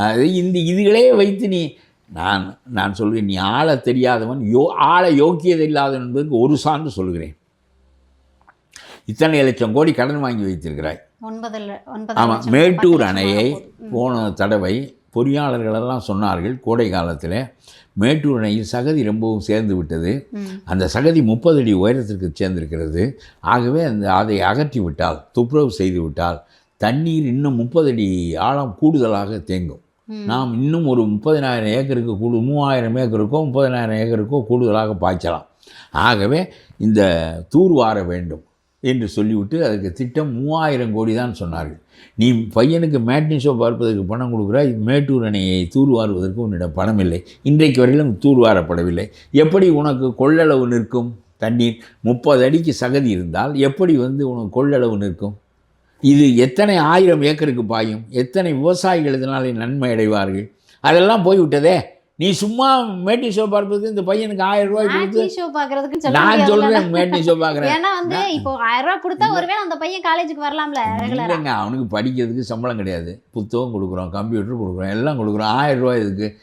அது இதுகளே வைத்து நான் சொல்கிறேன், நீ ஆள தெரியாதவன், ஆள யோக்கியதை இல்லாதவன் என்பதற்கு ஒரு சான்று சொல்கிறேன். இத்தனை லட்சம் கோடி கடன் வாங்கி வைத்திருக்கிறாய். ஆமாம், மேட்டூர் அணையை போன தடவை பொறியாளர்களெல்லாம் சொன்னார்கள், கோடை காலத்தில் மேட்டூர் அணையில் சகதி ரொம்பவும் சேர்ந்து விட்டது, அந்த சகதி 30 அடி உயரத்திற்கு சேர்ந்திருக்கிறது. ஆகவே அதை அகற்றி விட்டால், துப்புரவு செய்து விட்டால் தண்ணீர் இன்னும் 30 அடி ஆழம் கூடுதலாக தேங்கும். நாம் இன்னும் ஒரு 30,000 ஏக்கருக்கு 3000 ஏக்கருக்கோ 30,000 ஏக்கருக்கோ கூடுதலாக பாய்ச்சலாம். ஆகவே இந்த தூர்வார வேண்டும் என்று சொல்லிவிட்டு அதுக்கு திட்டம் 3000 கோடி தான் சொன்னார்கள். நீ பையனுக்கு மேட்னி ஷோ பார்ப்பதற்கு பணம் கொடுக்குறாய், மேட்டூர் அணையை தூர்வாருவதற்கு உன்னிடம் பணம் இல்லை, இன்றைக்கு வரையிலும் தூர்வாரப்படவில்லை. எப்படி உனக்கு கொள்ளளவு நிற்கும்? தண்ணீர் 30 அடிக்கு சகதி இருந்தால் எப்படி உனக்கு கொள்ளளவு நிற்கும்? இது எத்தனை 1000 ஏக்கருக்கு பாயும்? எத்தனை விவசாயிகள் இதனால் நன்மை அடைவார்கள்? அதெல்லாம் போய்விட்டதே. நீ சும்மா மேட்னி ஷோ பார்ப்பதுக்கு இந்த பையனுக்கு 1000 ரூபாய் கொடுத்து ஷோ பார்க்கறதுக்கு நான் சொல்கிறேன், மேட்னி ஷோ பார்க்குறேன். ஏன்னா இப்போ 1000 ரூபாய் கொடுத்தா ஒருவேளை அந்த பையன் காலேஜுக்கு வரலாம்ல. இல்லைங்க, அவனுக்கு படிக்கிறதுக்கு சம்பளம் கிடையாது, புத்தகம் கொடுக்குறோம், கம்ப்யூட்டர் கொடுக்குறோம், எல்லாம் கொடுக்குறோம். 1000 ரூபாய் இதுக்கு